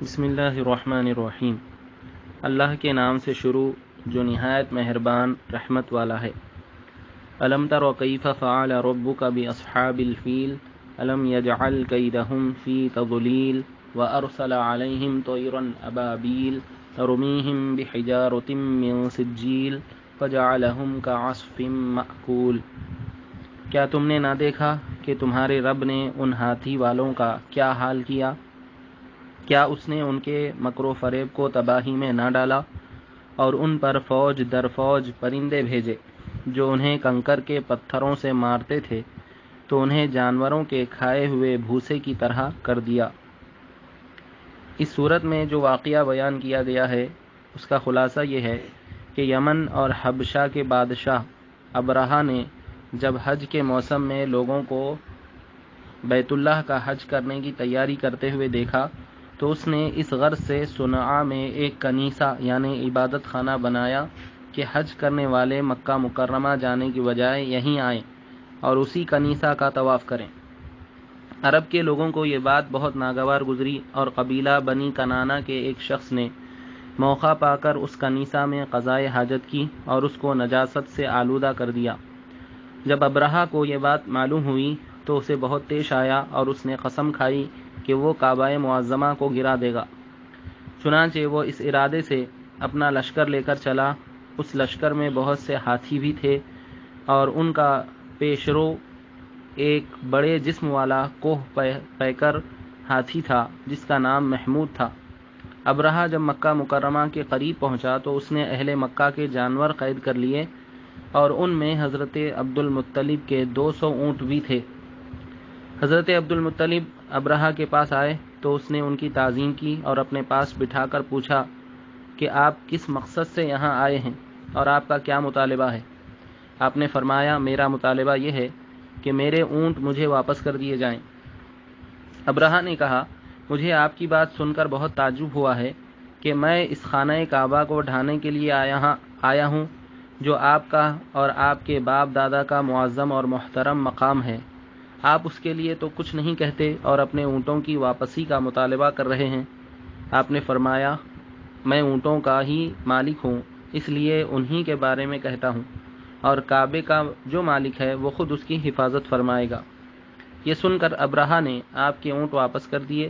بسم اللہ الرحمن الرحیم۔ اللہ کے نام سے شروع جو نہایت مہربان رحمت والا ہے۔ الم تر کیف فعل ربک باصحاب الفیل الم یجعل کیدہم فی تضلیل وارسل علیہم طیرا ابابیل ترمیہم بحجارۃ من سجیل فجعلہم کعصف مأکول۔ کیا تم نے نہ دیکھا کہ تمہارے رب نے ان ہاتھی والوں کا کیا حال کیا؟ کیا اس نے ان کے مکر و فریب کو تباہی میں نہ ڈالا اور ان پر فوج در فوج پرندے بھیجے جو انہیں کنکر کے پتھروں سے مارتے تھے تو انہیں جانوروں کے کھائے ہوئے بھوسے کی طرح کر دیا۔ اس صورت میں جو واقعہ بیان کیا گیا ہے اس کا خلاصہ یہ ہے کہ یمن اور حبشہ کے بادشاہ ابرہہ نے جب حج کے موسم میں لوگوں کو بیت اللہ کا حج کرنے کی تیاری کرتے ہوئے دیکھا تو اس نے اس غرض سے صنعاء میں ایک کنیسہ یعنی عبادت خانہ بنایا کہ حج کرنے والے مکہ مکرمہ جانے کی بجائے یہیں آئیں اور اسی کنیسہ کا طواف کریں۔ عرب کے لوگوں کو یہ بات بہت ناگوار گزری اور قبیلہ بنی کنانہ کے ایک شخص نے موقع پا کر اس کنیسہ میں قضائے حاجت کی اور اس کو نجاست سے آلودہ کر دیا۔ جب ابرہہ کو یہ بات معلوم ہوئی تو اسے بہت طیش آیا اور اس نے قسم کھائی کہ وہ کعبہ معظمہ کو گرا دے گا۔ چنانچہ وہ اس ارادے سے اپنا لشکر لے کر چلا۔ اس لشکر میں بہت سے ہاتھی بھی تھے اور ان کا پیشرو ایک بڑے جسم والا کوہ پیکر ہاتھی تھا جس کا نام محمود تھا۔ ابرہہ جب مکہ مکرمہ کے قریب پہنچا تو اس نے اہل مکہ کے جانور قید کر لیے اور ان میں حضرت عبد المطلب کے 200 اونٹ بھی تھے۔ حضرت عبد المطلب ابرہہ کے پاس آئے تو اس نے ان کی تعظیم کی اور اپنے پاس بٹھا کر پوچھا کہ آپ کس مقصد سے یہاں آئے ہیں اور آپ کا کیا مطالبہ ہے؟ آپ نے فرمایا میرا مطالبہ یہ ہے کہ میرے اونٹ مجھے واپس کر دیے جائیں۔ ابرہہ نے کہا مجھے آپ کی بات سن کر بہت تعجب ہوا ہے کہ میں اس خانہ کعبہ کو ڈھانے کے لیے آیا ہوں جو آپ کا اور آپ کے باپ دادا کا معظم اور محترم مقام ہے۔ آپ اس کے لیے تو کچھ نہیں کہتے اور اپنے اونٹوں کی واپسی کا مطالبہ کر رہے ہیں۔ آپ نے فرمایا میں اونٹوں کا ہی مالک ہوں اس لیے انہی کے بارے میں کہتا ہوں اور کعبے کا جو مالک ہے وہ خود اس کی حفاظت فرمائے گا۔ یہ سن کر ابرہہ نے آپ کے اونٹ واپس کر دیے۔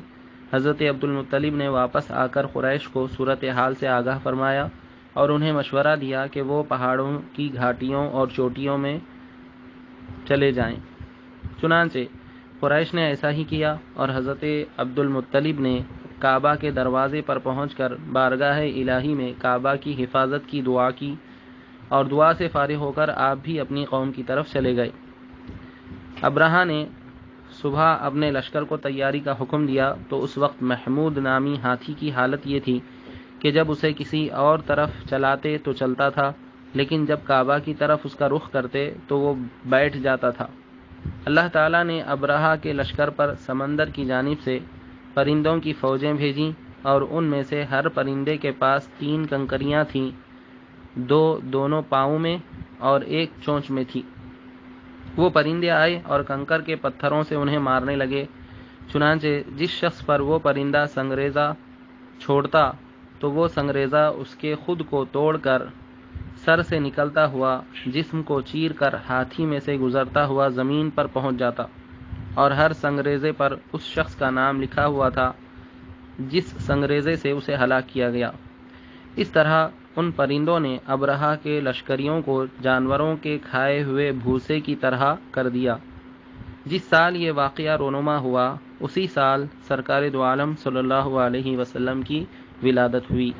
حضرت عبد المطلب نے واپس آ کر قریش کو صورتحال سے آگاہ فرمایا اور انہیں مشورہ دیا کہ وہ پہاڑوں کی گھاٹیوں اور چوٹیوں میں چلے جائیں۔ چنانچہ قریش نے ایسا ہی کیا اور حضرت عبد المطلب نے کعبہ کے دروازے پر پہنچ کر بارگاہ الہی میں کعبہ کی حفاظت کی دعا کی اور دعا سے فارغ ہو کر آپ بھی اپنی قوم کی طرف چلے گئے۔ ابرہہ نے صبح اپنے لشکر کو تیاری کا حکم دیا تو اس وقت محمود نامی ہاتھی کی حالت یہ تھی کہ جب اسے کسی اور طرف چلاتے تو چلتا تھا لیکن جب کعبہ کی طرف اس کا رخ کرتے تو وہ بیٹھ جاتا تھا۔ اللہ تعالیٰ نے ابرہہ کے لشکر پر سمندر کی جانب سے پرندوں کی فوجیں بھیجیں اور ان میں سے ہر پرندے کے پاس 3 کنکریاں تھیں، 2 دونوں پاؤں میں اور 1 چونچ میں تھی۔ وہ پرندے آئے اور کنکر کے پتھروں سے انہیں مارنے لگے۔ چنانچہ جس شخص پر وہ پرندہ سنگریزہ چھوڑتا تو وہ سنگریزہ اس کے خود کو توڑ کر سر سے نکلتا ہوا جسم کو چیر کر ہاتھی میں سے گزرتا ہوا زمین پر پہنچ جاتا اور ہر سنگریزے پر اس شخص کا نام لکھا ہوا تھا جس سنگریزے سے اسے ہلاک کیا گیا۔ اس طرح ان پرندوں نے ابرہہ کے لشکریوں کو جانوروں کے کھائے ہوئے بھوسے کی طرح کر دیا۔ جس سال یہ واقعہ رونما ہوا اسی سال سرکار دو عالم صلی اللہ علیہ وسلم کی ولادت ہوئی۔